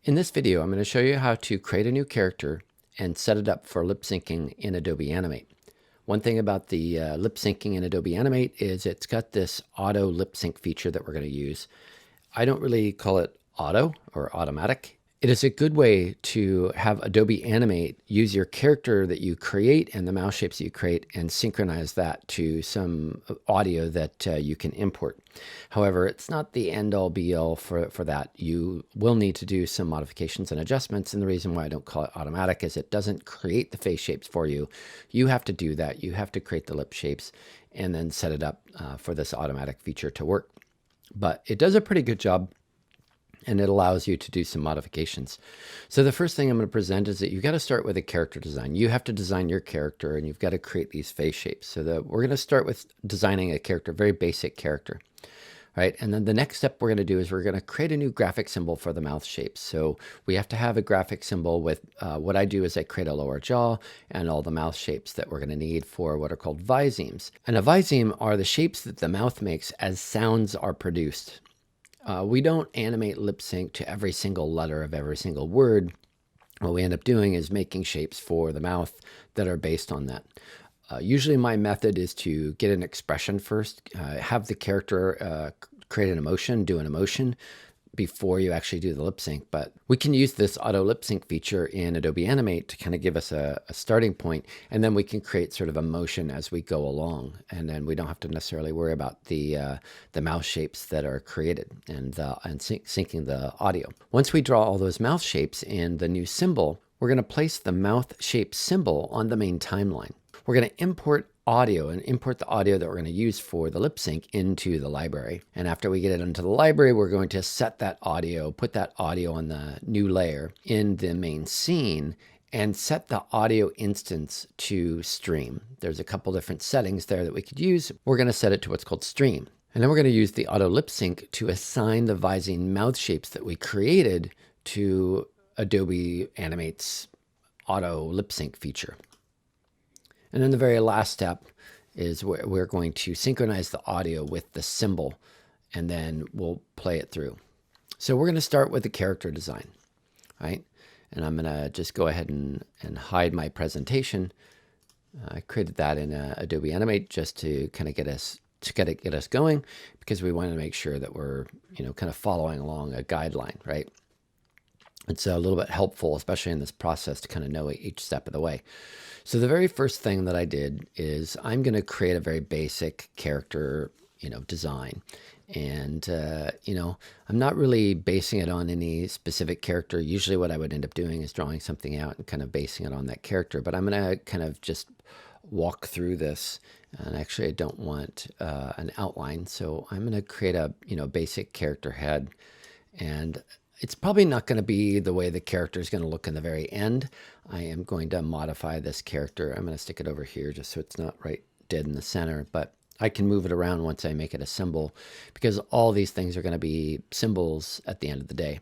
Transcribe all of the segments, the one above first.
In this video, I'm going to show you how to create a new character and set it up for lip syncing in Adobe Animate. One thing about the lip syncing in Adobe Animate is it's got this auto lip sync feature that we're going to use. I don't really call it auto or automatic. It is a good way to have Adobe Animate use your character that you create and the mouse shapes that you create and synchronize that to some audio that you can import. However, it's not the end-all be-all for that. You will need to do some modifications and adjustments, and the reason why I don't call it automatic is it doesn't create the face shapes for you. You have to do that. You have to create the lip shapes and then set it up for this automatic feature to work. But it does a pretty good job, and it allows you to do some modifications. So the first thing I'm going to present is that you've got to start with a character design. You have to design your character, and you've got to create these face shapes. So we're going to start with designing a character, very basic character. Right, and then the next step we're going to do is we're going to create a new graphic symbol for the mouth shapes. So we have to have a graphic symbol with what I do is I create a lower jaw and all the mouth shapes that we're going to need for what are called visemes. And a viseme are the shapes that the mouth makes as sounds are produced. We don't animate lip sync to every single letter of every single word. What we end up doing is making shapes for the mouth that are based on that. Usually my method is to get an expression first, have the character create an emotion, do an emotion before you actually do the lip sync. But we can use this auto lip sync feature in Adobe Animate to kind of give us a starting point, and then we can create sort of a motion as we go along. And then we don't have to necessarily worry about the mouth shapes that are created and syncing the audio. Once we draw all those mouth shapes in the new symbol, we're going to place the mouth shape symbol on the main timeline. We're going to import audio and import the audio that we're going to use for the lip sync into the library. And after we get it into the library, we're going to set that audio, put that audio on the new layer in the main scene and set the audio instance to stream. There's a couple different settings there that we could use. We're going to set it to what's called stream. And then we're going to use the auto lip sync to assign the visine mouth shapes that we created to Adobe Animate's auto lip sync feature. And then the very last step is we're going to synchronize the audio with the symbol, and then we'll play it through. So we're going to start with the character design, right? And I'm going to just go ahead and hide my presentation. I created that in Adobe Animate just to kind of get us going, because we want to make sure that we're kind of following along a guideline, right? It's a little bit helpful, especially in this process, to kind of know each step of the way. So the very first thing that I did is I'm going to create a very basic character, design. And, I'm not really basing it on any specific character. Usually what I would end up doing is drawing something out and kind of basing it on that character. But I'm going to kind of just walk through this. And actually, I don't want an outline. So I'm going to create a, basic character head. And it's probably not going to be the way the character is going to look in the very end. I am going to modify this character. I'm going to stick it over here just so it's not right dead in the center, but I can move it around once I make it a symbol, because all these things are going to be symbols at the end of the day.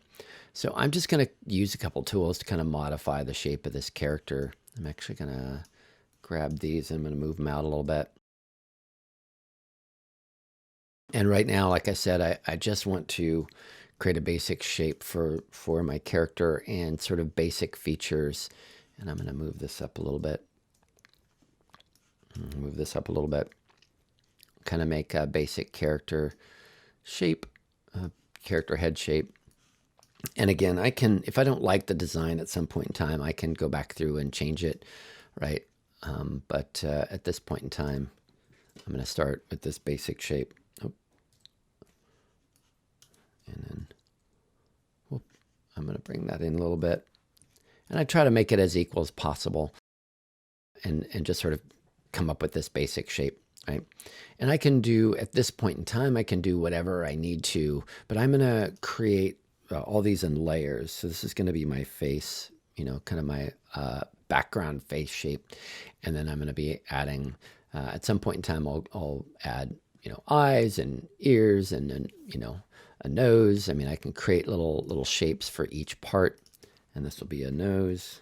So I'm just going to use a couple tools to kind of modify the shape of this character. I'm actually going to grab these and I'm going to move them out a little bit. And right now, like I said, I just want to create a basic shape for my character and sort of basic features. And I'm going to move this up a little bit. Kind of make a basic character shape, character head shape. And again, I can, if I don't like the design at some point in time, I can go back through and change it, right? But at this point in time, I'm going to start with this basic shape. And then I'm going to bring that in a little bit. And I try to make it as equal as possible and just sort of come up with this basic shape, right? And I can do, at this point in time, I can do whatever I need to, but I'm going to create all these in layers. So this is going to be my face, kind of my background face shape. And then I'm going to be adding, at some point in time, I'll add, eyes and ears and then, a nose. I mean, I can create little shapes for each part, and this will be a nose,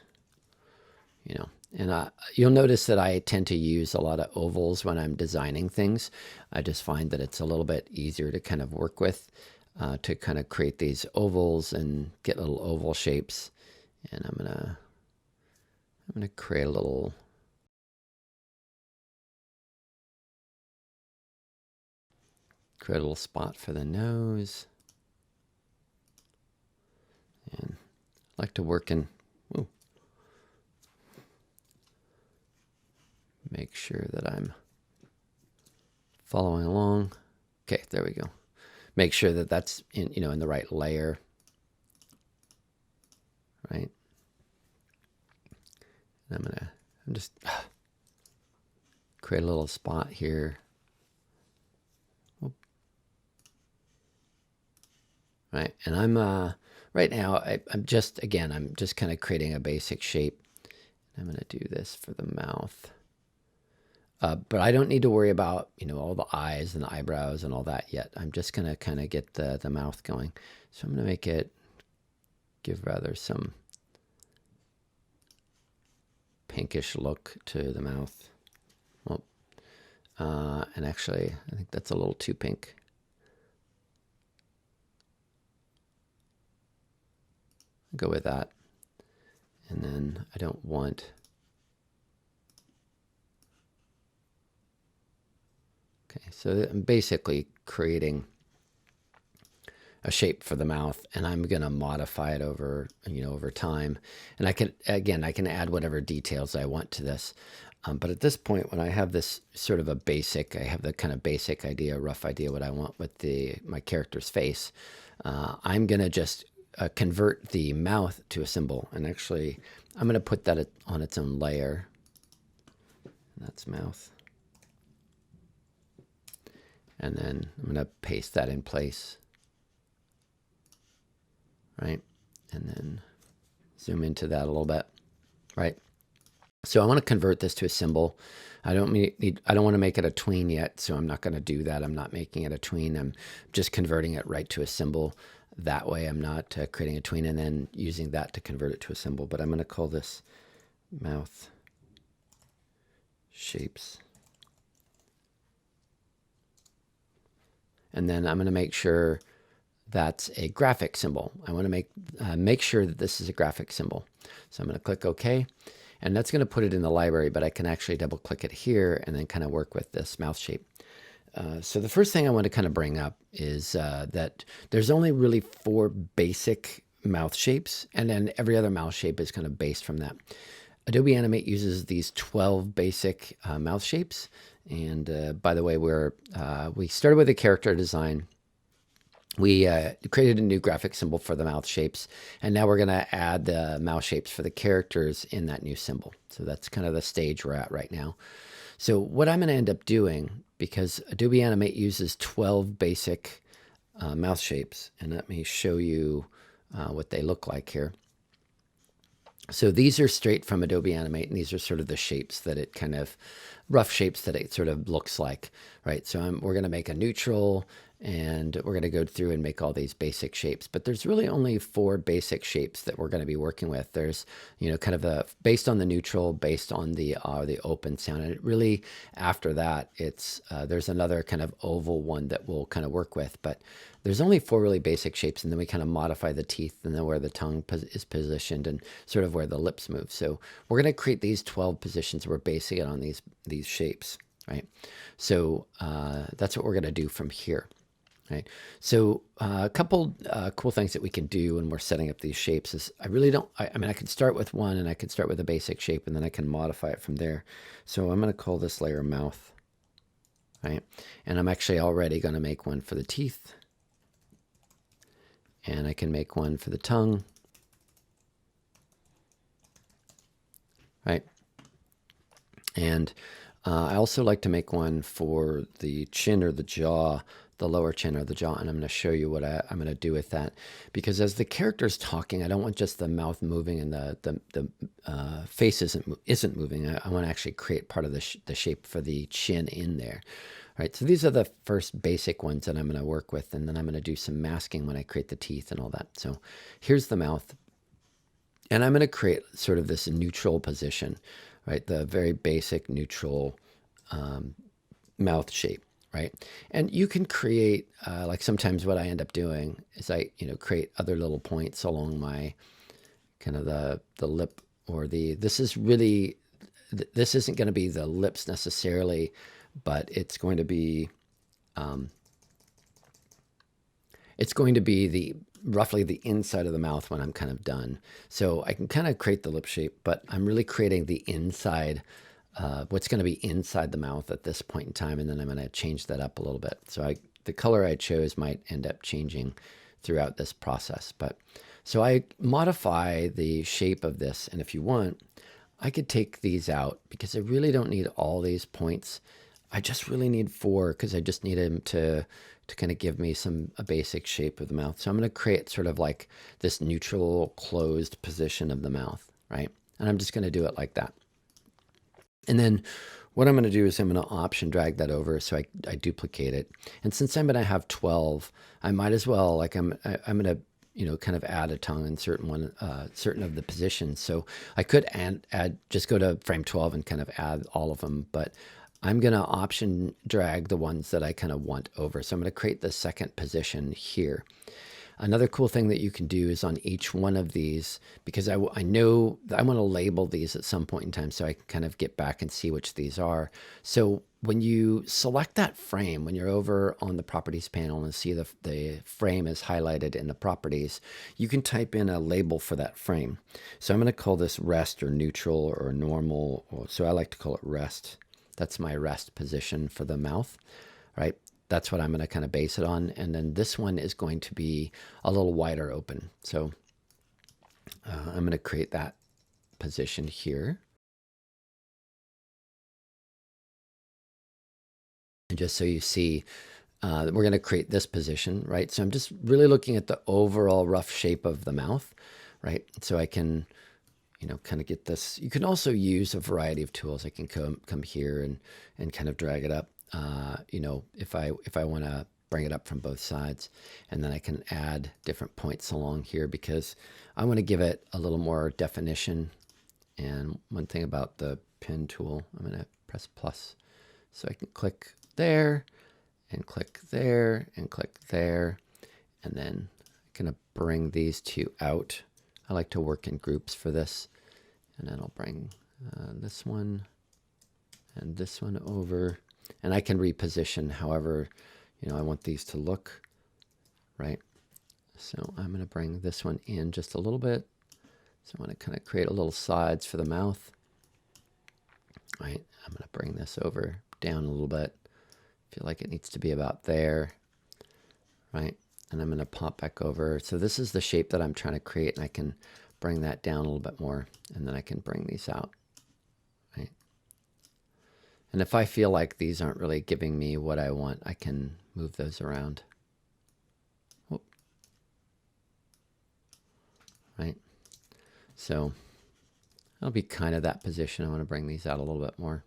and you'll notice that I tend to use a lot of ovals when I'm designing things. I just find that it's a little bit easier to kind of work with. to kind of create these ovals and get little oval shapes. And I'm gonna create a little spot for the nose. And I like to work in, ooh, make sure that I'm following along. Okay, there we go. Make sure that that's in, in the right layer, right? And I'm just create a little spot here. Right, and I'm right now I'm just kind of creating a basic shape. I'm going to do this for the mouth. But I don't need to worry about, all the eyes and the eyebrows and all that yet. I'm just going to kind of get the mouth going. So I'm going to make it, give rather some pinkish look to the mouth. Well, and actually, I think that's a little too pink. Go with that. And then I don't want... Okay, so I'm basically creating a shape for the mouth, and I'm going to modify it over, over time. And I can add whatever details I want to this. But at this point, when I have this sort of I have the kind of basic idea, rough idea what I want with my character's face. I'm going to just convert the mouth to a symbol. And actually, I'm going to put that on its own layer. That's mouth. And then I'm going to paste that in place. Right? And then zoom into that a little bit. Right? So I want to convert this to a symbol. I don't want to make it a tween yet, so I'm not going to do that. I'm not making it a tween. I'm just converting it right to a symbol. That way I'm not creating a tween and then using that to convert it to a symbol. But I'm going to call this mouth shapes. And then I'm going to make sure that's a graphic symbol. I want to make sure that this is a graphic symbol. So I'm going to click OK. And that's going to put it in the library, but I can actually double click it here and then kind of work with this mouth shape. So the first thing I want to kind of bring up is that there's only really 4 basic mouth shapes, and then every other mouth shape is kind of based from that. Adobe Animate uses these 12 basic mouth shapes. And by the way, we started with a character design. We created a new graphic symbol for the mouth shapes, and now we're going to add the mouth shapes for the characters in that new symbol. So that's kind of the stage we're at right now. So what I'm going to end up doing, because Adobe Animate uses 12 basic mouth shapes, and let me show you what they look like here. So these are straight from Adobe Animate, and these are sort of the shapes that it kind of, rough shapes that it sort of looks like, right? So we're going to make a neutral, and we're going to go through and make all these basic shapes. But there's really only 4 basic shapes that we're going to be working with. There's, kind of based on the neutral, based on the open sound. And really, after that, it's there's another kind of oval one that we'll kind of work with. But there's only 4 really basic shapes, and then we kind of modify the teeth and then where the tongue is positioned and sort of where the lips move. So we're going to create these 12 positions. We're basing it on these shapes, right? So that's what we're going to do from here. Right. So a couple cool things that we can do when we're setting up these shapes is I mean, I could start with one, and I could start with a basic shape, and then I can modify it from there. So I'm going to call this layer mouth. Right. And I'm actually already going to make one for the teeth. And I can make one for the tongue. Right. And I also like to make one for the chin or the jaw, the lower chin or the jaw, and I'm going to show you what I'm going to do with that. Because as the character's talking, I don't want just the mouth moving and the face isn't moving. I want to actually create part of the shape for the chin in there. Right, so these are the first basic ones that I'm going to work with, and then I'm going to do some masking when I create the teeth and all that. So here's the mouth, and I'm going to create sort of this neutral position, right? The very basic neutral mouth shape, right? And you can create, like sometimes what I end up doing is I, create other little points along my kind of the lip or this is really, this isn't going to be the lips necessarily, but it's going to be the roughly the inside of the mouth when I'm kind of done. So I can kind of create the lip shape, but I'm really creating the inside, what's going to be inside the mouth at this point in time, and then I'm going to change that up a little bit. So the color I chose might end up changing throughout this process. But so I modify the shape of this, and if you want, I could take these out because I really don't need all these points. I just really need 4 because I just need them to kind of give me a basic shape of the mouth. So I'm going to create sort of like this neutral closed position of the mouth, right? And I'm just going to do it like that. And then what I'm going to do is I'm going to option drag that over so I duplicate it. And since I'm going to have 12, I might as well, like I'm going to, kind of add a tongue in certain of the positions. So I could add, just go to frame 12 and kind of add all of them, but I'm going to option drag the ones that I kind of want over. So I'm going to create the second position here. Another cool thing that you can do is on each one of these, because I know that I want to label these at some point in time so I can kind of get back and see which these are. So when you select that frame, when you're over on the properties panel and see the frame is highlighted in the properties, you can type in a label for that frame. So I'm going to call this rest or neutral or normal. So I like to call it rest. That's my rest position for the mouth, right? That's what I'm going to kind of base it on. And then this one is going to be a little wider open. So I'm going to create that position here. And just so you see, we're going to create this position, right? So I'm just really looking at the overall rough shape of the mouth, right? So I can, kind of get this. You can also use a variety of tools. I can come here and kind of drag it up. If I want to bring it up from both sides, and then I can add different points along here because I want to give it a little more definition. And one thing about the pen tool, I'm going to press plus so I can click there and click there and click there, and then I'm going to bring these two out. I like to work in groups for this, and then I'll bring this one and this one over. And I can reposition however, I want these to look, right? So I'm going to bring this one in just a little bit. So I want to kind of create a little sides for the mouth, right? I'm going to bring this over down a little bit. Feel like it needs to be about there, right? And I'm going to pop back over. So this is the shape that I'm trying to create, and I can bring that down a little bit more, and then I can bring these out, right? And if I feel like these aren't really giving me what I want, I can move those around. Whoop. Right? So that'll be kind of that position. I want to bring these out a little bit more.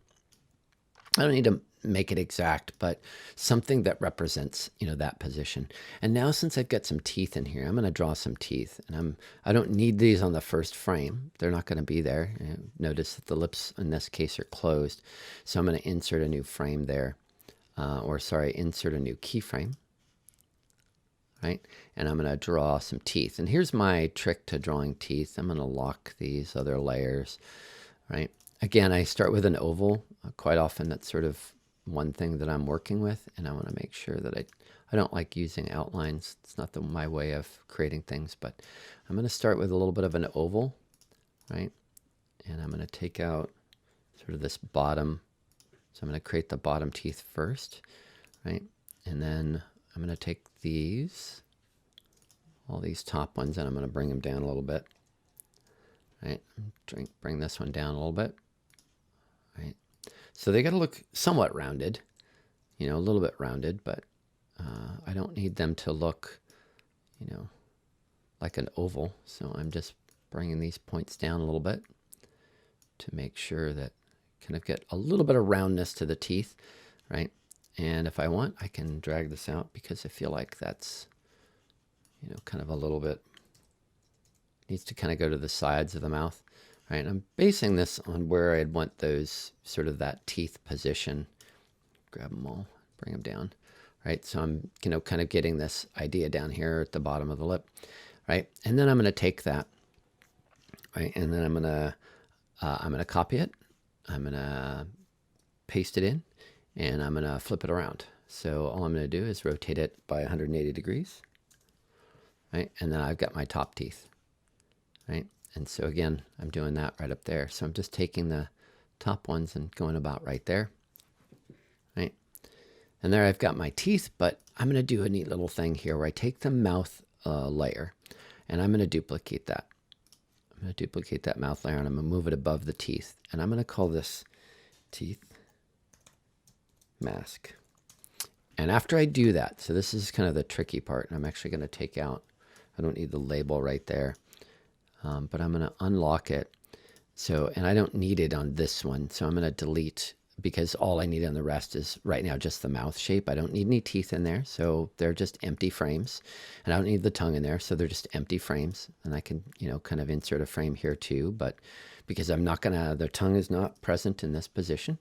I don't need to make it exact, but something that represents, that position. And now since I've got some teeth in here, I'm going to draw some teeth. And I don't need these on the first frame. They're not going to be there. Notice that the lips in this case are closed. So I'm going to insert a new frame there. Insert a new keyframe. Right? And I'm going to draw some teeth. And here's my trick to drawing teeth. I'm going to lock these other layers, right? Again, I start with an oval. Quite often that's sort of one thing that I'm working with, and I want to make sure that I don't like using outlines. It's not my way of creating things, but I'm going to start with a little bit of an oval, right? And I'm going to take out sort of this bottom. So I'm going to create the bottom teeth first, right? And then I'm going to take all these top ones, and I'm going to bring them down a little bit, right? Bring this one down a little bit, right? So they got to look somewhat rounded, a little bit rounded, but I don't need them to look, like an oval. So I'm just bringing these points down a little bit to make sure that kind of get a little bit of roundness to the teeth, right? And if I want, I can drag this out because I feel like that's, kind of a little bit, needs to kind of go to the sides of the mouth. Right, I'm basing this on where I'd want those, sort of that teeth position. Grab them all, bring them down, right? So I'm, kind of getting this idea down here at the bottom of the lip, right? And then I'm going to take that, right? And then I'm going to copy it. I'm going to paste it in, and I'm going to flip it around. So all I'm going to do is rotate it by 180 degrees, right? And then I've got my top teeth, right? And so again, I'm doing that right up there. So I'm just taking the top ones and going about right there, right? And there I've got my teeth, but I'm going to do a neat little thing here where I take the mouth layer, and I'm going to duplicate that. I'm going to duplicate that mouth layer, and I'm going to move it above the teeth. And I'm going to call this teeth mask. And after I do that, so this is kind of the tricky part, and I'm actually going to take out, I don't need the label right there, but I'm going to unlock it. So, and I don't need it on this one, so I'm going to delete, because all I need on the rest is right now just the mouth shape. I don't need any teeth in there, so they're just empty frames. And I don't need the tongue in there, so they're just empty frames. And I can, kind of insert a frame here too, but because I'm not going to, the tongue is not present in this position,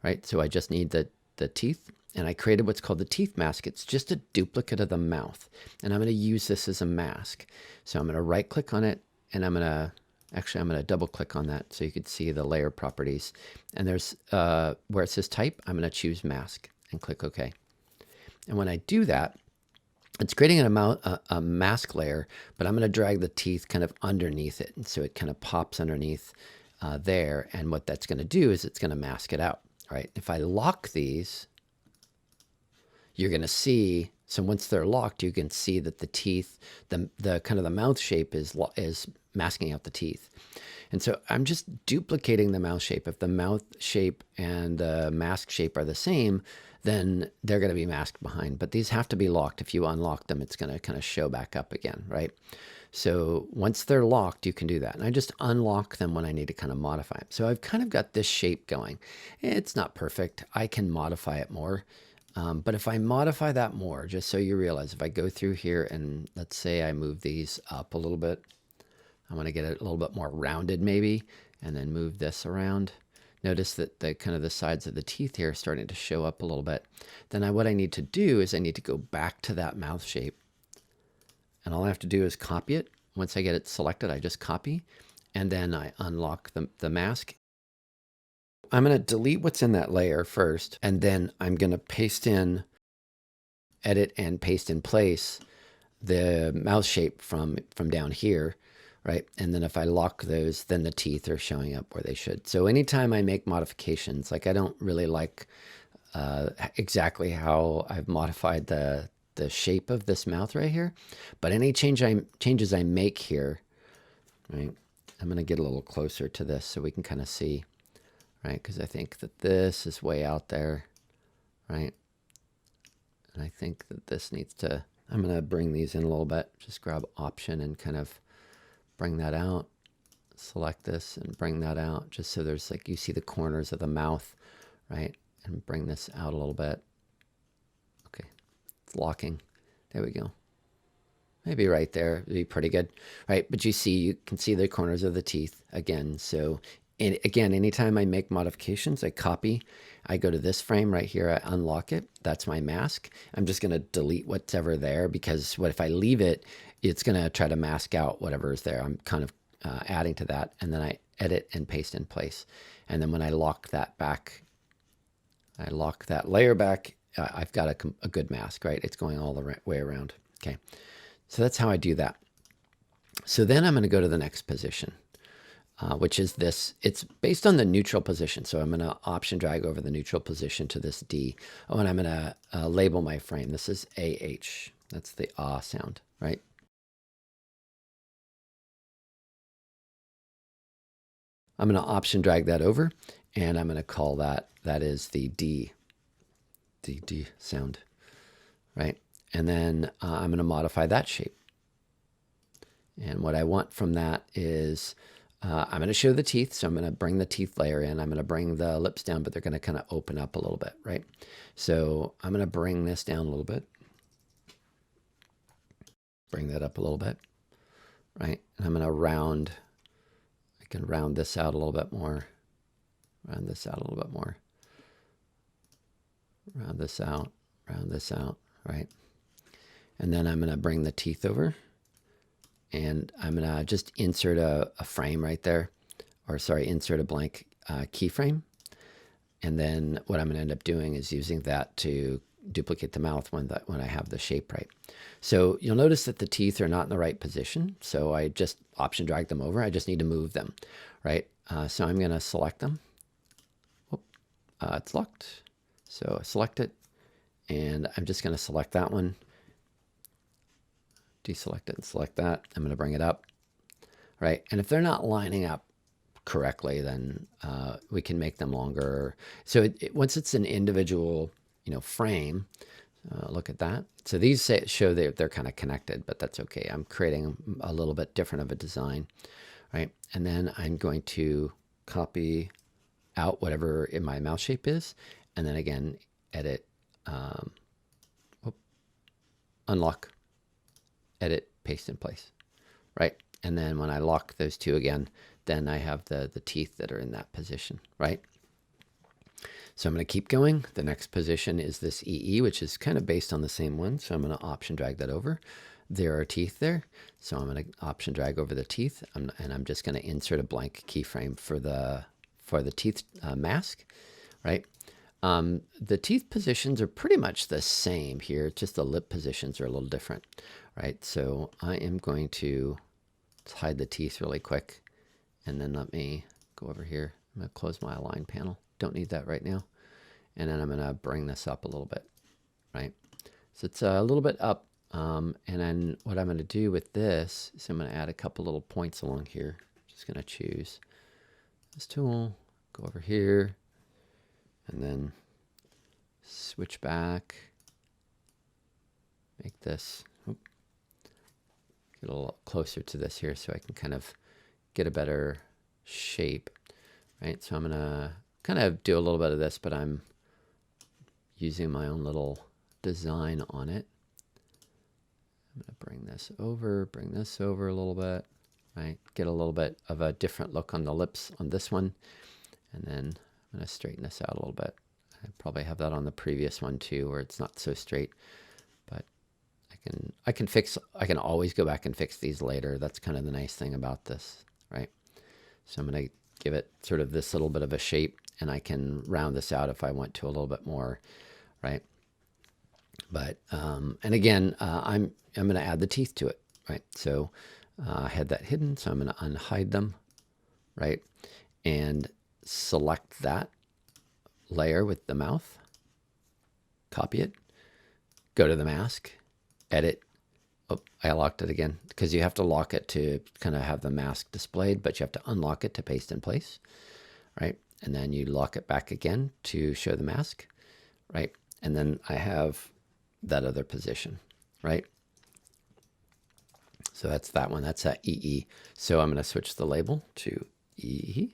right? So I just need the teeth, and I created what's called the teeth mask. It's just a duplicate of the mouth, and I'm going to use this as a mask. So I'm going to right click on it, and I'm going to double click on that so you can see the layer properties. And there's where it says type, I'm going to choose mask and click OK. And when I do that, it's creating a mask layer, but I'm going to drag the teeth kind of underneath it. And so it kind of pops underneath there. And what that's going to do is it's going to mask it out. All right. If I lock these, you're going to see, so once they're locked, you can see that the teeth, the kind of the mouth shape is masking out the teeth. And so I'm just duplicating the mouth shape. If the mouth shape and the mask shape are the same, then they're going to be masked behind. But these have to be locked. If you unlock them, it's going to kind of show back up again, right? So once they're locked, you can do that. And I just unlock them when I need to kind of modify them. So I've kind of got this shape going. It's not perfect. I can modify it more. But if I modify that more, just so you realize, if I go through here and let's say I move these up a little bit, I want to get it a little bit more rounded maybe, and then move this around. Notice that the kind of the sides of the teeth here are starting to show up a little bit. Then what I need to do is I need to go back to that mouth shape. And all I have to do is copy it. Once I get it selected, I just copy, and then I unlock the mask. I'm going to delete what's in that layer first, and then I'm going to paste in, edit and paste in place the mouth shape from down here, right? And then if I lock those, then the teeth are showing up where they should. So anytime I make modifications, like I don't really like exactly how I've modified the shape of this mouth right here, but any changes I make here, right? I'm going to get a little closer to this so we can kind of see, right? Because I think that this is way out there, right? And I think that this needs to, I'm going to bring these in a little bit. Just grab Option and kind of bring that out. Select this and bring that out just so there's like, you see the corners of the mouth, right? And bring this out a little bit. Okay, it's locking. There we go. Maybe right there would be pretty good, right? But you can see the corners of the teeth again. So again, anytime I make modifications, I copy, I go to this frame right here, I unlock it. That's my mask. I'm just going to delete whatever there, because what if I leave it, it's going to try to mask out whatever is there. I'm kind of adding to that, and then I edit and paste in place. And then when I lock that back, I lock that layer back, I've got a good mask, right? It's going all the way around. Okay, so that's how I do that. So then I'm going to go to the next position, which is this. It's based on the neutral position. So I'm going to Option drag over the neutral position to this D. Oh, and I'm going to label my frame. This is AH. That's the ah sound, right? I'm going to Option drag that over, and I'm going to call that is the D sound, right? And then I'm going to modify that shape. And what I want from that is I'm going to show the teeth. So I'm going to bring the teeth layer in. I'm going to bring the lips down, but they're going to kind of open up a little bit, right? So I'm going to bring this down a little bit. Bring that up a little bit, right? And I'm going to round. I can round this out a little bit more. Round this out a little bit more. Round this out. round this out, right? And then I'm going to bring the teeth over, and I'm going to just insert a frame right there, or sorry, insert a blank keyframe. And then what I'm going to end up doing is using that to duplicate the mouth when I have the shape right. So you'll notice that the teeth are not in the right position. So I just option drag them over. I just need to move them, right? So I'm going to select them. It's locked. So select it, and I'm just going to select that one, deselect it and select that. I'm going to bring it up, right? And if they're not lining up correctly, then we can make them longer. So once it's an individual, frame, look at that. So these show they're kind of connected, but that's okay. I'm creating a little bit different of a design, right? And then I'm going to copy out whatever in my mouse shape is, and then again, edit, unlock, edit, paste in place, right? And then when I lock those two again, then I have the teeth that are in that position, right? So I'm going to keep going. The next position is this EE, which is kind of based on the same one. So I'm going to option drag that over. There are teeth there. So I'm going to option drag over the teeth, and I'm just going to insert a blank keyframe for the teeth mask, right? The teeth positions are pretty much the same here, just the lip positions are a little different, right? So I am going to hide the teeth really quick, and then let me go over here. I'm going to close my align panel. Don't need that right now. And then I'm going to bring this up a little bit, right? So it's a little bit up. And then what I'm going to do with this is I'm going to add a couple little points along here. Just going to choose this tool, go over here, and then switch back, make this, get a little closer to this here so I can kind of get a better shape, right? So I'm going to kind of do a little bit of this, but I'm using my own little design on it. I'm going to bring this over a little bit, right? Get a little bit of a different look on the lips on this one. And then I'm going to straighten this out a little bit. I probably have that on the previous one too, where it's not so straight, but I can always go back and fix these later. That's kind of the nice thing about this, right? So I'm going to give it sort of this little bit of a shape, and I can round this out if I want to a little bit more, right? But, and again, I'm going to add the teeth to it, right? So I had that hidden, so I'm going to unhide them, right? And select that layer with the mouth, copy it, go to the mask, edit. Oh, I locked it again because you have to lock it to kind of have the mask displayed, but you have to unlock it to paste in place, right? And then you lock it back again to show the mask, right? And then I have that other position, right? So that's that one. That's that EE. So I'm going to switch the label to EE,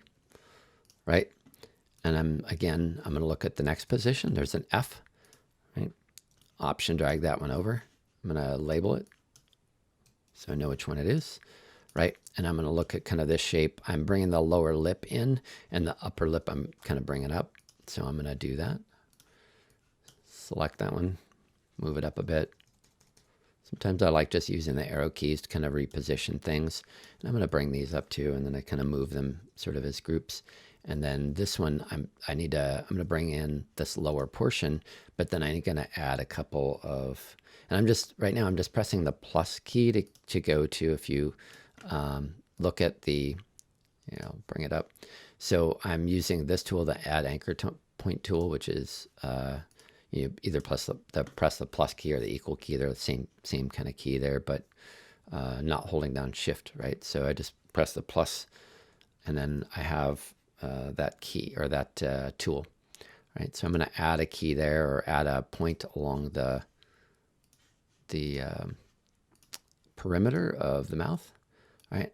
right? And I'm going to look at the next position. There's an F, right? Option drag that one over. I'm going to label it so I know which one it is, right? And I'm going to look at kind of this shape. I'm bringing the lower lip in, and the upper lip I'm kind of bringing up. So I'm going to do that. Select that one, move it up a bit. Sometimes I like just using the arrow keys to kind of reposition things. And I'm going to bring these up too, and then I kind of move them sort of as groups. And then this one, I'm going to bring in this lower portion, but then I'm going to add a couple of, and right now I'm just pressing the plus key to go to, if you look at the, bring it up. So I'm using this tool, the add anchor point tool, which is, you either press the plus key or the equal key. They're the same kind of key there, but not holding down shift, right? So I just press the plus, and then I have that key or that tool, right? So I'm going to add a key there, or add a point along the perimeter of the mouth, right?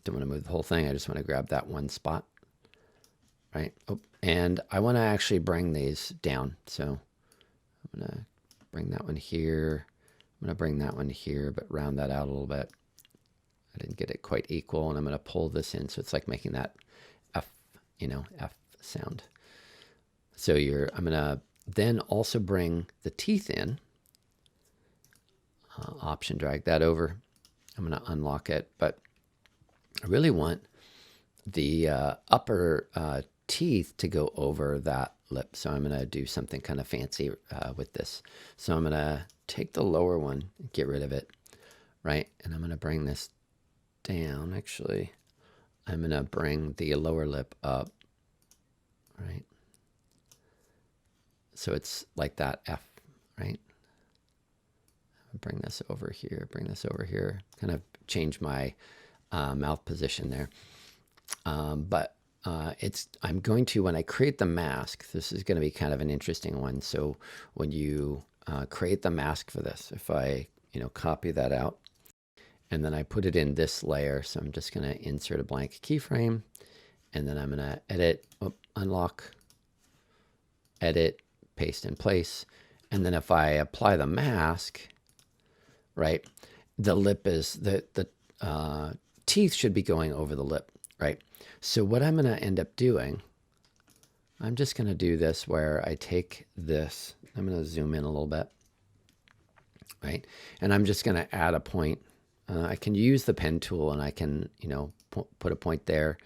don't want to move the whole thing. I just want to grab that one spot, right? And I want to actually bring these down. So I'm going to bring that one here. I'm going to bring that one here, but round that out a little bit. I didn't get it quite equal, and I'm going to pull this in. So it's like making that F, F sound. So I'm going to then also bring the teeth in. Option drag that over. I'm going to unlock it, but I really want the upper teeth to go over that lip. So I'm going to do something kind of fancy with this. So I'm going to take the lower one, get rid of it, right? And I'm going to bring this down. Actually, I'm going to bring the lower lip up, right? So it's like that F, right? Bring this over here, bring this over here, kind of change my mouth position there. But I'm going to, when I create the mask, this is going to be kind of an interesting one. So when you create the mask for this, if I, copy that out and then I put it in this layer. So I'm just going to insert a blank keyframe and then I'm going to edit, unlock, edit, paste in place. And then if I apply the mask, right, the lip is, the teeth should be going over the lip, right? So what I'm going to end up doing, I'm just going to do this where I take this, I'm going to zoom in a little bit, right? And I'm just going to add a point. I can use the pen tool and I can, put a point there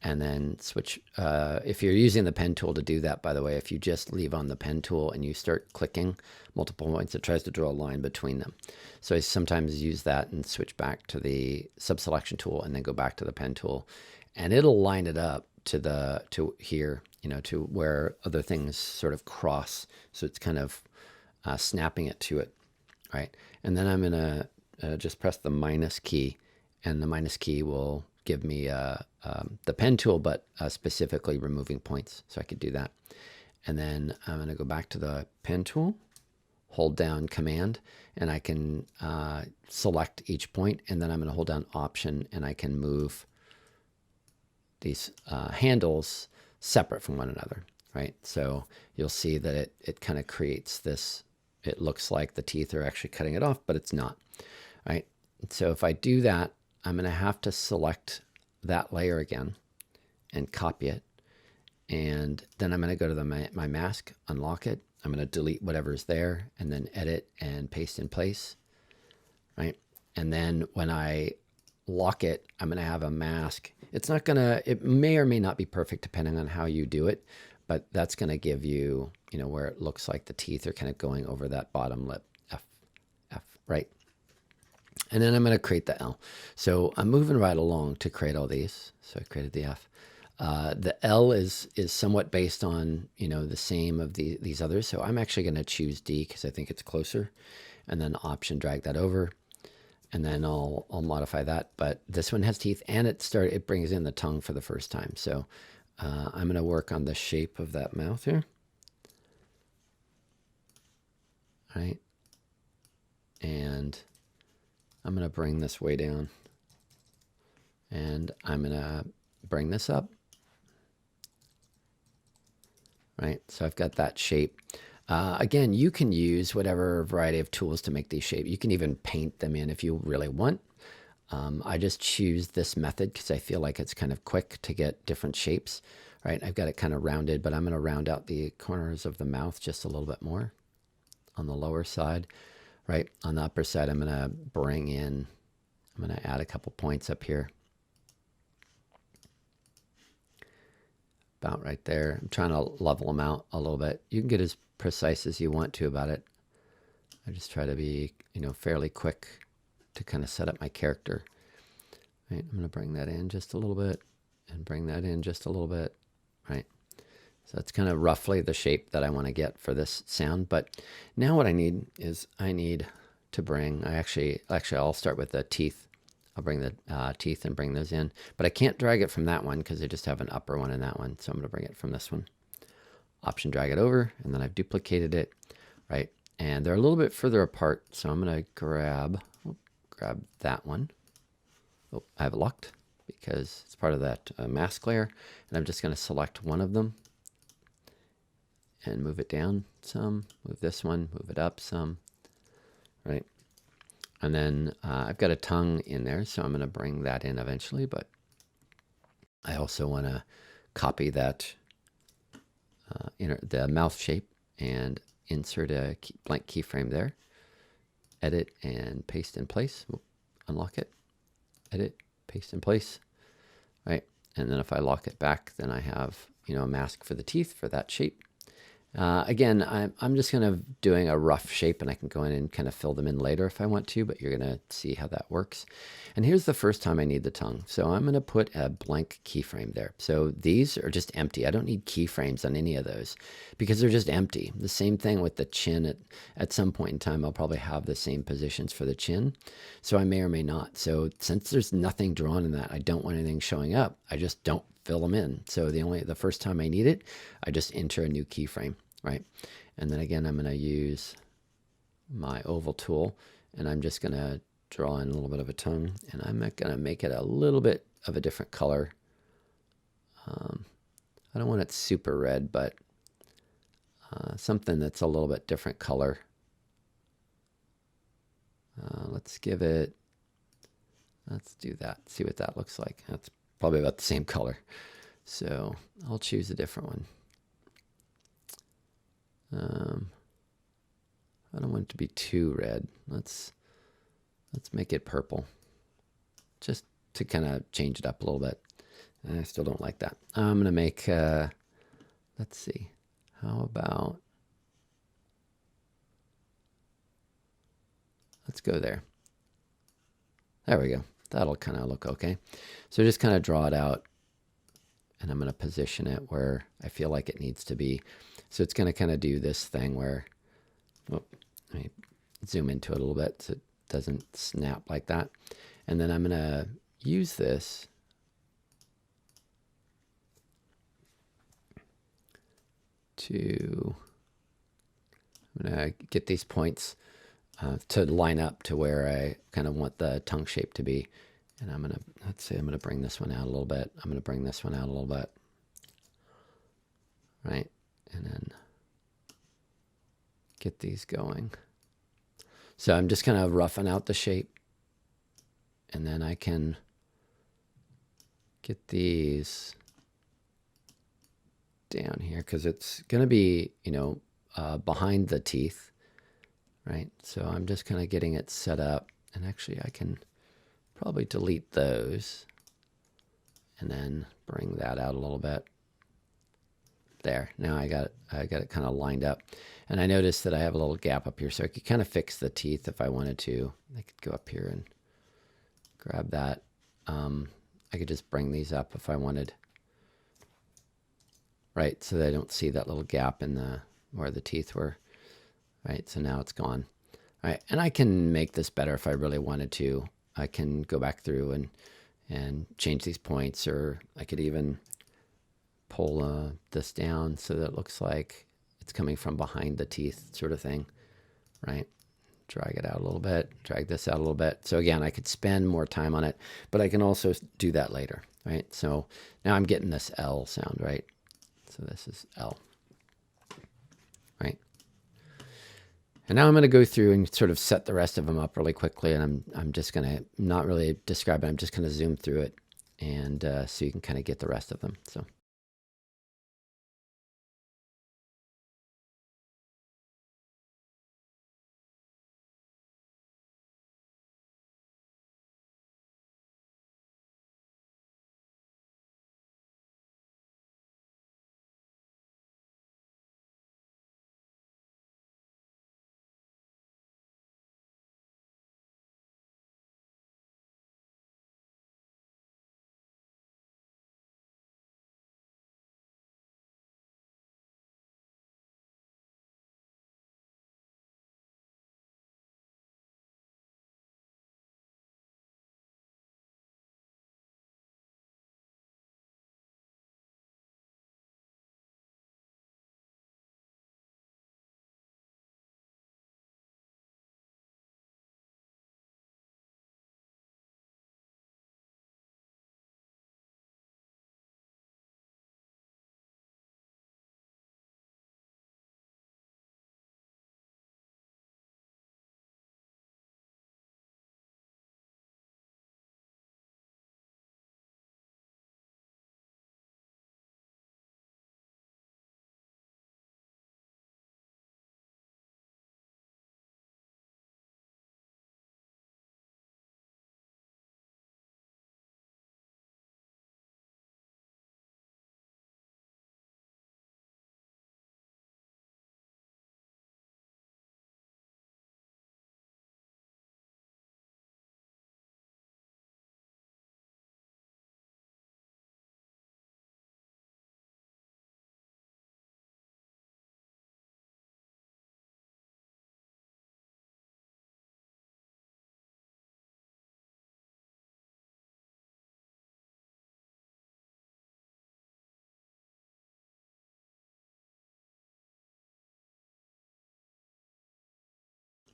and then switch. If you're using the pen tool to do that, by the way, if you just leave on the pen tool and you start clicking multiple points, it tries to draw a line between them. So I sometimes use that and switch back to the subselection tool and then go back to the pen tool. And it'll line it up to here, to where other things sort of cross. So it's kind of snapping it to it, right? And then I'm going to just press the minus key, and the minus key will give me the pen tool, but specifically removing points. So I could do that. And then I'm going to go back to the pen tool, hold down Command, and I can select each point, and then I'm going to hold down Option, and I can move these handles separate from one another, right? So you'll see that it kind of creates this, it looks like the teeth are actually cutting it off, but it's not, right? So if I do that, I'm going to have to select that layer again and copy it. And then I'm going to go to my mask, unlock it. I'm going to delete whatever's there and then edit and paste in place, right? And then when I lock it, I'm going to have a mask. It's not going to, it may or may not be perfect depending on how you do it, but that's going to give you, where it looks like the teeth are kind of going over that bottom lip, F, right? And then I'm going to create the L. So I'm moving right along to create all these. So I created the F. The L is somewhat based on, the same of these others. So I'm actually going to choose D because I think it's closer. And then Option, drag that over. And then I'll modify that. But this one has teeth and it brings in the tongue for the first time. So I'm going to work on the shape of that mouth here. All right. And I'm going to bring this way down. And I'm going to bring this up. Right, so I've got that shape. Again, you can use whatever variety of tools to make these shapes. You can even paint them in if you really want. I just choose this method because I feel like it's kind of quick to get different shapes. Right, I've got it kind of rounded, but I'm going to round out the corners of the mouth just a little bit more on the lower side. Right, on the upper side, I'm going to bring in, I'm going to add a couple points up here. About right there. I'm trying to level them out a little bit. You can get as precise as you want to about it. I just try to be, fairly quick to kind of set up my character. Right, I'm going to bring that in just a little bit and bring that in just a little bit. Right, so that's kind of roughly the shape that I want to get for this sound. But now what I need is to bring, I'll start with the teeth. I'll bring the teeth and bring those in. But I can't drag it from that one because I just have an upper one in that one. So I'm going to bring it from this one. Option, drag it over, and then I've duplicated it, right? And they're a little bit further apart. So I'm going to grab that one. Oh, I have it locked because it's part of that mask layer. And I'm just going to select one of them and move it down some. Move this one, move it up some, right? And then I've got a tongue in there, so I'm going to bring that in eventually. But I also want to copy that, the mouth shape and insert a blank keyframe there. Edit and paste in place. Unlock it. Edit, paste in place. Right. And then if I lock it back, then I have, a mask for the teeth for that shape. Again, I'm just kind of doing a rough shape, and I can go in and kind of fill them in later if I want to, but you're going to see how that works. And here's the first time I need the tongue. So I'm going to put a blank keyframe there. So these are just empty. I don't need keyframes on any of those because they're just empty. The same thing with the chin. At some point in time, I'll probably have the same positions for the chin. So I may or may not. So since there's nothing drawn in that, I don't want anything showing up. I just don't fill them in. So the first time I need it, I just enter a new keyframe. Right. And then again, I'm going to use my oval tool, and I'm just going to draw in a little bit of a tongue, and I'm going to make it a little bit of a different color. I don't want it super red, but something that's a little bit different color. Let's do that. See what that looks like. That's probably about the same color. So I'll choose a different one. I don't want it to be too red. Let's make it purple, just to kind of change it up a little bit. And I still don't like that. I'm gonna make. Let's see. How about? Let's go there. There we go. That'll kind of look okay. So just kind of draw it out, and I'm going to position it where I feel like it needs to be. So it's going to kind of do this thing where, let me zoom into it a little bit so it doesn't snap like that. And then I'm going to use this I'm going to get these points to line up to where I kind of want the tongue shape to be. And I'm going to, let's say I'm going to bring this one out a little bit. I'm going to bring this one out a little bit. Right? And then get these going. So I'm just kind of roughing out the shape. And then I can get these down here because it's going to be, behind the teeth. Right? So I'm just kind of getting it set up. And actually I can probably delete those and then bring that out a little bit. There. Now I got it kind of lined up. And I noticed that I have a little gap up here, so I could kind of fix the teeth if I wanted to. I could go up here and grab that. I could just bring these up if I wanted. Right, so they don't see that little gap in where the teeth were. Right, so now it's gone. All right, and I can make this better if I really wanted to. I can go back through and change these points, or I could even pull this down so that it looks like it's coming from behind the teeth, sort of thing, right? Drag it out a little bit, drag this out a little bit. So again, I could spend more time on it, but I can also do that later, right? So now I'm getting this L sound, right? So this is L, right? And now I'm going to go through and sort of set the rest of them up really quickly, and I'm just going to not really describe it. I'm just going to zoom through it, and so you can kind of get the rest of them. So.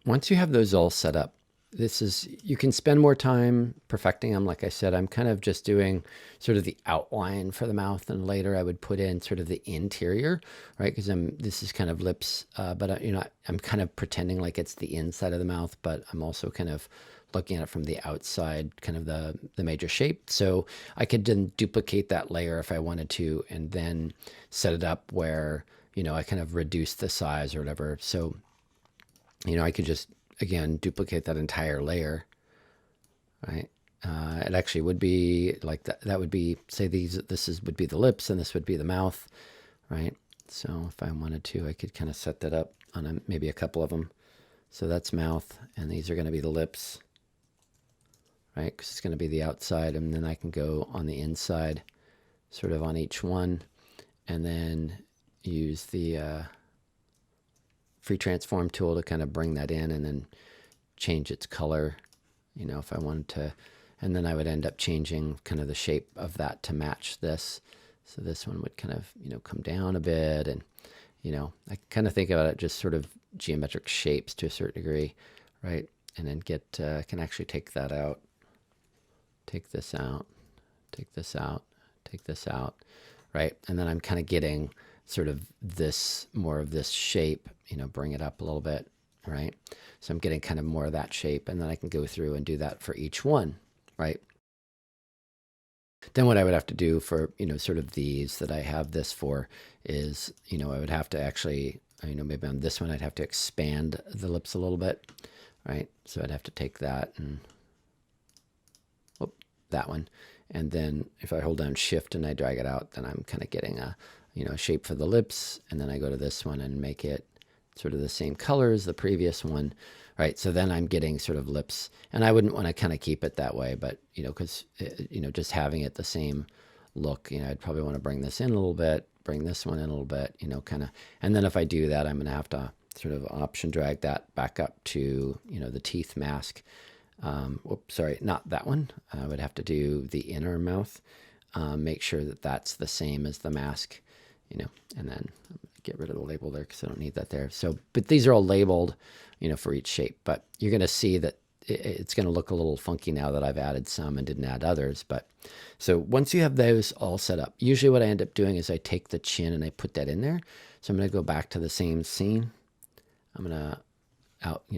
once you have those all set up, you can spend more time perfecting them. Like I said, I'm kind of just doing sort of the outline for the mouth, and later I would put in sort of the interior, right? Because this is kind of lips, but I'm kind of pretending like it's the inside of the mouth, but I'm also kind of looking at it from the outside, kind of the major shape. So I could then duplicate that layer if I wanted to, and then set it up where, I kind of reduce the size or whatever. So, I could just, again, duplicate that entire layer, right? It actually would be like that. That would be, say would be the lips and this would be the mouth, right? So if I wanted to, I could kind of set that up on maybe a couple of them. So that's mouth, and these are going to be the lips, right? Because it's going to be the outside, and then I can go on the inside, sort of on each one, and then use the free transform tool to kind of bring that in and then change its color, if I wanted to. And then I would end up changing kind of the shape of that to match this. So this one would kind of, come down a bit. And, I kind of think about it just sort of geometric shapes to a certain degree, right? And then I can actually take that out, take this out, take this out, take this out, right? And then I'm kind of getting sort of more of this shape, bring it up a little bit, right? So I'm getting kind of more of that shape, and then I can go through and do that for each one, right? Then what I would have to do for, sort of these that I have this for is, I would have to actually, maybe on this one, I'd have to expand the lips a little bit, right? So I'd have to take that and, that one. And then if I hold down shift and I drag it out, then I'm kind of getting a, shape for the lips. And then I go to this one and make it sort of the same color as the previous one, right? So then I'm getting sort of lips, and I wouldn't want to kind of keep it that way, but, because, just having it the same look, I'd probably want to bring this in a little bit, bring this one in a little bit, kind of, and then if I do that, I'm going to have to sort of option drag that back up to, the teeth mask. Oops, sorry, not that one. I would have to do the inner mouth, make sure that that's the same as the mask, and then get rid of the label there because I don't need that there. So, but these are all labeled, for each shape, but you're going to see that it's going to look a little funky now that I've added some and didn't add others. But so once you have those all set up, usually what I end up doing is I take the chin and I put that in there. So I'm going to go back to the same scene. I'm going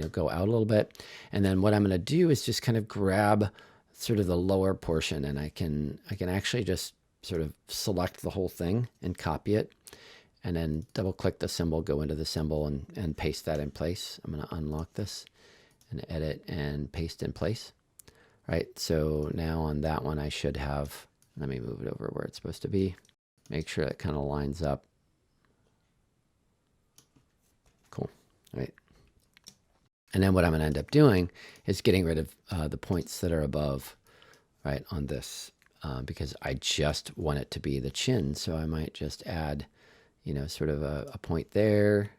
to go out a little bit. And then what I'm going to do is just kind of grab sort of the lower portion, and I can actually just sort of select the whole thing and copy it, and then double click the symbol, go into the symbol and paste that in place. I'm going to unlock this and edit and paste in place. Right. So now on that one, I should have, let me move it over where it's supposed to be. Make sure it kind of lines up. Cool. Right. And then what I'm going to end up doing is getting rid of the points that are above, right, on this, because I just want it to be the chin. So I might just add, sort of a point there.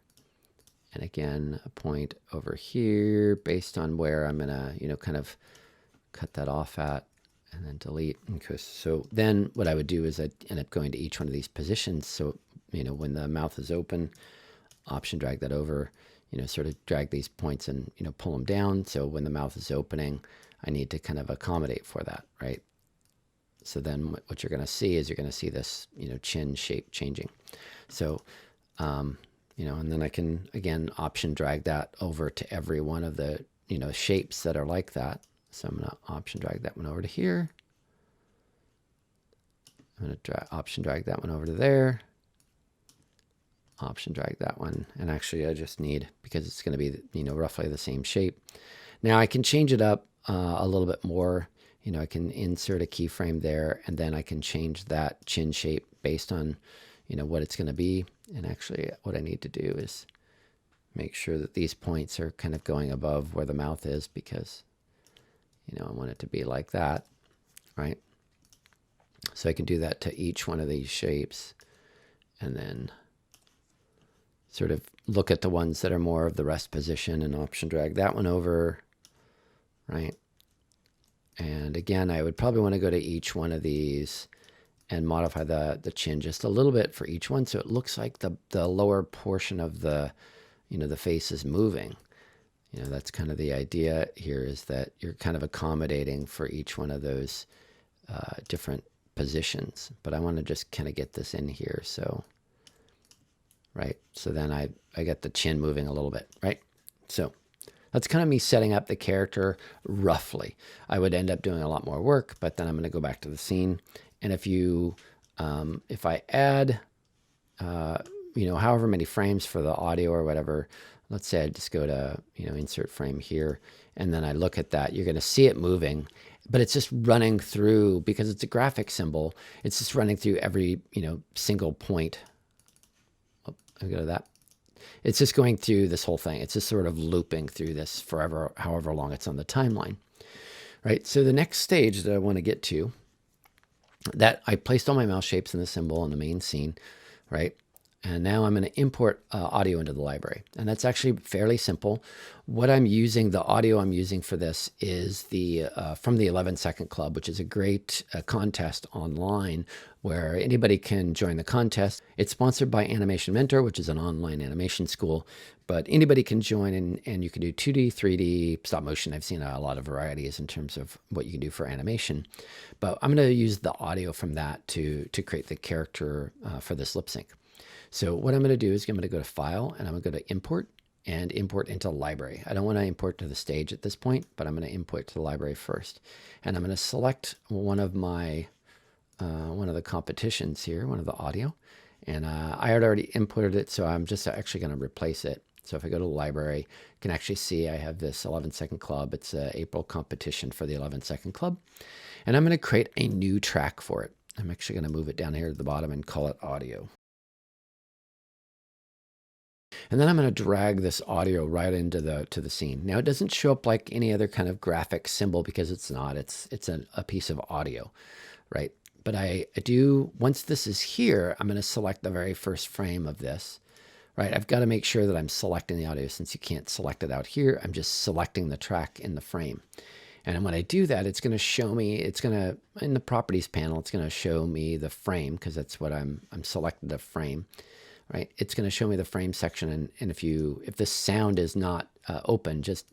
And again, a point over here based on where I'm going to, kind of cut that off at, and then delete. So then what I would do is I'd end up going to each one of these positions. So, when the mouth is open, option drag that over, sort of drag these points and, pull them down. So when the mouth is opening, I need to kind of accommodate for that, right? So then what you're going to see is you're going to see this, chin shape changing. So, and then I can, again, option drag that over to every one of the, shapes that are like that. So I'm going to option drag that one over to here. I'm going to option drag that one over to there. Option drag that one. And actually I just need, because it's going to be, roughly the same shape. Now I can change it up a little bit more. I can insert a keyframe there, and then I can change that chin shape based on, what it's going to be. And actually what I need to do is make sure that these points are kind of going above where the mouth is, because, I want it to be like that, right? So I can do that to each one of these shapes, and then sort of look at the ones that are more of the rest position and option drag that one over, right? And again, I would probably want to go to each one of these and modify the chin just a little bit for each one, so it looks like the lower portion of the, the face is moving, That's kind of the idea here, is that you're kind of accommodating for each one of those different positions. But I want to just kind of get this in here. So, right. So then I get the chin moving a little bit, right? So that's kind of me setting up the character roughly. I would end up doing a lot more work, but then I'm going to go back to the scene. And if I add, however many frames for the audio or whatever, let's say I just go to, insert frame here, and then I look at that, you're going to see it moving, but it's just running through, because it's a graphic symbol, it's just running through every, single point. Oh, I go to that. It's just going through this whole thing. It's just sort of looping through this forever, however long it's on the timeline, right? So the next stage that I want to get to, that I placed all my mouse shapes in the symbol in the main scene, right? And now I'm going to import audio into the library. And that's actually fairly simple. What I'm using, the audio I'm using for this is the from the 11 Second Club, which is a great contest online where anybody can join the contest. It's sponsored by Animation Mentor, which is an online animation school. But anybody can join, and you can do 2D, 3D, stop motion. I've seen a lot of varieties in terms of what you can do for animation. But I'm going to use the audio from that to create the character for this lip sync. So what I'm going to do is I'm going to go to File, and I'm going to go to Import, and import into Library. I don't want to import to the stage at this point, but I'm going to import to the library first. And I'm going to select one of my one of the competitions here, one of the audio. And I had already imported it, so I'm just actually going to replace it. So if I go to the library, you can actually see I have this 11 Second Club. It's an April competition for the 11 Second Club. And I'm going to create a new track for it. I'm actually going to move it down here to the bottom and call it Audio. And then I'm going to drag this audio right into the scene. Now it doesn't show up like any other kind of graphic symbol, because it's not. It's a piece of audio, right? But I do, once this is here, I'm going to select the very first frame of this, right? I've got to make sure that I'm selecting the audio. Since you can't select it out here, I'm just selecting the track in the frame. And when I do that, it's going to show me, in the properties panel, it's going to show me the frame, because that's what I'm selecting the frame. Right, it's going to show me the frame section, and if this sound is not open, just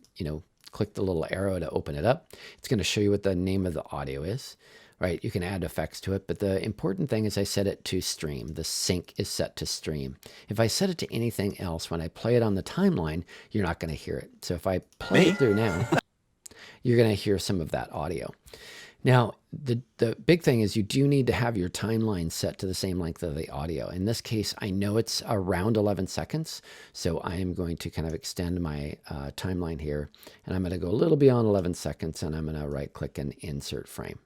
click the little arrow to open it up. It's going to show you what the name of the audio is. Right, you can add effects to it, but the important thing is I set it to stream. The sync is set to stream. If I set it to anything else, when I play it on the timeline, you're not going to hear it. So if I play it through now, you're going to hear some of that audio. Now, the big thing is you do need to have your timeline set to the same length of the audio. In this case, I know it's around 11 seconds, so I am going to kind of extend my timeline here, and I'm going to go a little beyond 11 seconds, and I'm going to right-click and insert frame.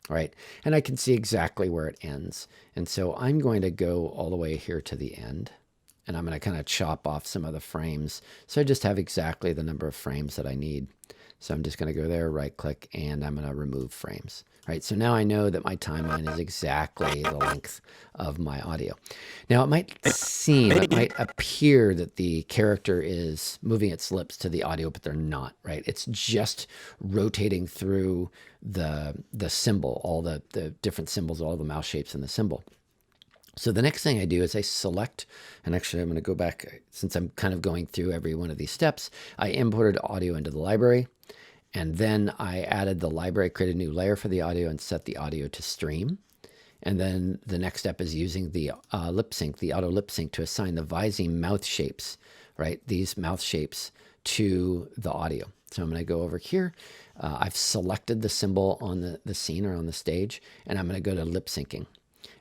All right, and I can see exactly where it ends. And so I'm going to go all the way here to the end, and I'm going to kind of chop off some of the frames, so I just have exactly the number of frames that I need. So I'm just going to go there, right-click, and I'm going to remove frames. Right, so now I know that my timeline is exactly the length of my audio. Now, it might appear that the character is moving its lips to the audio, but they're not, right? It's just rotating through the symbol, all the different symbols, all the mouse shapes in the symbol. So the next thing I do is I select, and actually I'm going to go back, since I'm kind of going through every one of these steps, I imported audio into the library. And then I added the library, created a new layer for the audio, and set the audio to stream. And then the next step is using the lip sync, the auto lip sync, to assign the visine mouth shapes, right? These mouth shapes to the audio. So I'm going to go over here. I've selected the symbol on the scene or on the stage, and I'm going to go to lip syncing.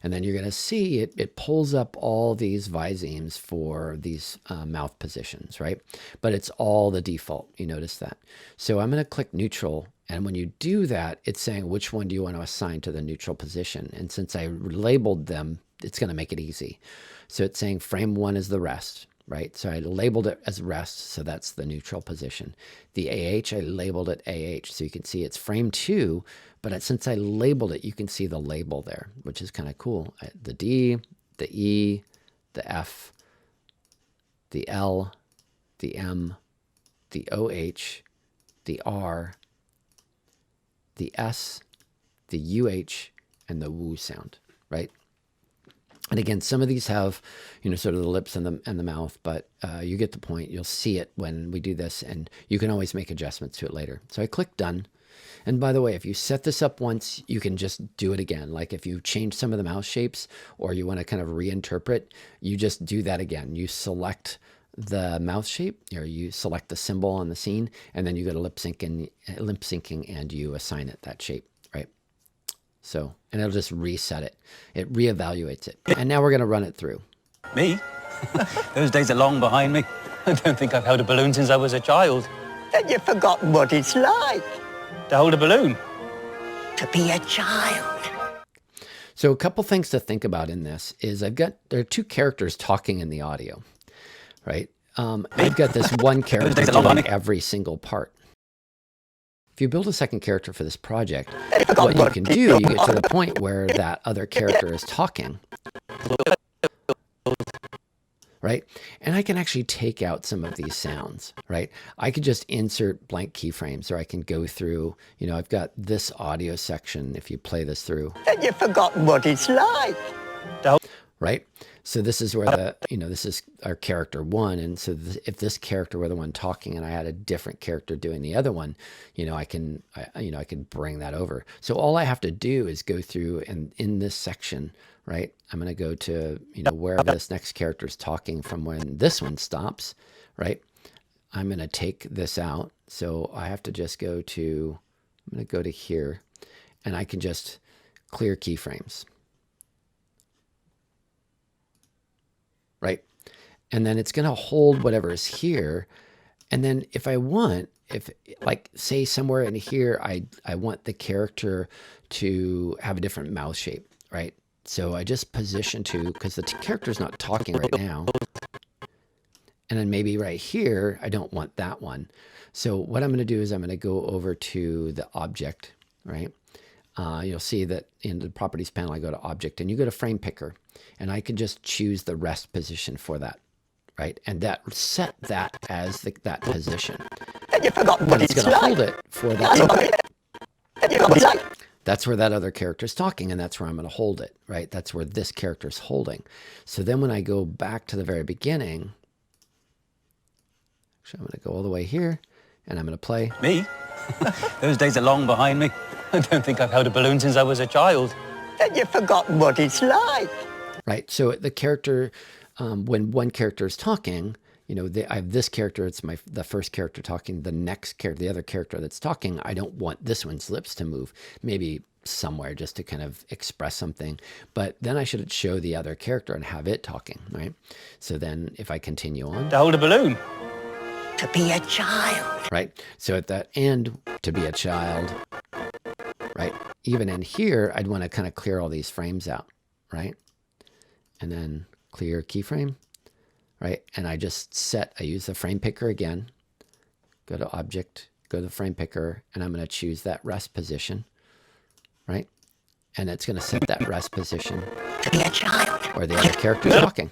And then you're going to see it pulls up all these visines for these mouth positions, right? But it's all the default. You notice that. So I'm going to click neutral. And when you do that, it's saying which one do you want to assign to the neutral position. And since I labeled them, it's going to make it easy. So it's saying frame 1 is the rest, right? So I labeled it as rest, so that's the neutral position. The AH, I labeled it AH, so you can see it's frame 2, but since I labeled it, you can see the label there, which is kind of cool. The D, the E, the F, the L, the M, the OH, the R, the S, the UH, and the woo sound, right? And again, some of these have, sort of the lips and the mouth, but you get the point. You'll see it when we do this, and you can always make adjustments to it later. So I click done. And by the way, if you set this up once, you can just do it again. Like if you change some of the mouse shapes or you want to kind of reinterpret, you just do that again. You select the mouse shape, or you select the symbol on the scene, and then you go to lip syncing and you assign it that shape, right? So, and it'll just reset it. It reevaluates it. And now we're going to run it through. Me? Those days are long behind me. I don't think I've held a balloon since I was a child. Then you've forgotten what it's like To hold a balloon? to be a child. So a couple things to think about in this is there are two characters talking in the audio, right? I've got this one character doing every single part. If you build a second character for this project, what you can do, you get to the point where that other character is talking, right? And I can actually take out some of these sounds, right? I could just insert blank keyframes, or I can go through, I've got this audio section. If you play this through, Then you've forgotten what it's like. right? So this is where this is our character one. And so if this character were the one talking and I had a different character doing the other one, I can bring that over. So all I have to do is go through, and in this section, right, I'm going to go to, wherever this next character is talking from when this one stops, right? I'm going to take this out. So I have to just I'm going to go to here, and I can just clear keyframes. Right? And then it's going to hold whatever is here. And then if I want, like say somewhere in here, I want the character to have a different mouth shape, right? So I just position because the character's not talking right now. And then maybe right here, I don't want that one. So what I'm going to do is I'm going to go over to the object, right? You'll see that in the properties panel, I go to object, and you go to frame picker, and I can just choose the rest position for that, right? And set that as that position. Then you've forgotten what It's it's going to like. hold it for that. Then you've forgotten what it's like. That's where that other character is talking, and that's where I'm going to hold it, right? That's where this character is holding. So then when I go back to the very beginning, actually I'm going to go all the way here, and I'm going to play. Me? Those days are long behind me. I don't think I've held a balloon since I was a child. Then you've forgotten what it's like. Right. So the character, when one character is talking, I have this character. It's the first character talking. The next character, the other character that's talking, I don't want this one's lips to move. Maybe somewhere just to kind of express something. But then I should show the other character and have it talking, right? So then if I continue on. To hold a balloon? To be a child. Right. So at that end, to be a child, right? Even in here, I'd want to kind of clear all these frames out, right? And then clear keyframe, right? And I use the frame picker again, go to object, go to the frame picker, and I'm going to choose that rest position, right? And it's going to set that rest position To be a child. where the other character is talking.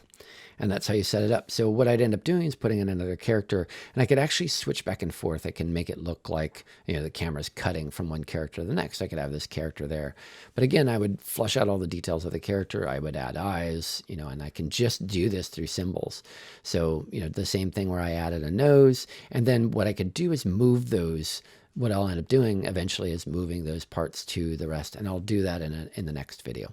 And that's how you set it up. So what I'd end up doing is putting in another character, and I could actually switch back and forth. I can make it look like, the camera's cutting from one character to the next. I could have this character there. But again, I would flush out all the details of the character. I would add eyes, and I can just do this through symbols. So, the same thing where I added a nose. And then what I could do is move those. What I'll end up doing eventually is moving those parts to the rest. And I'll do that in the next video.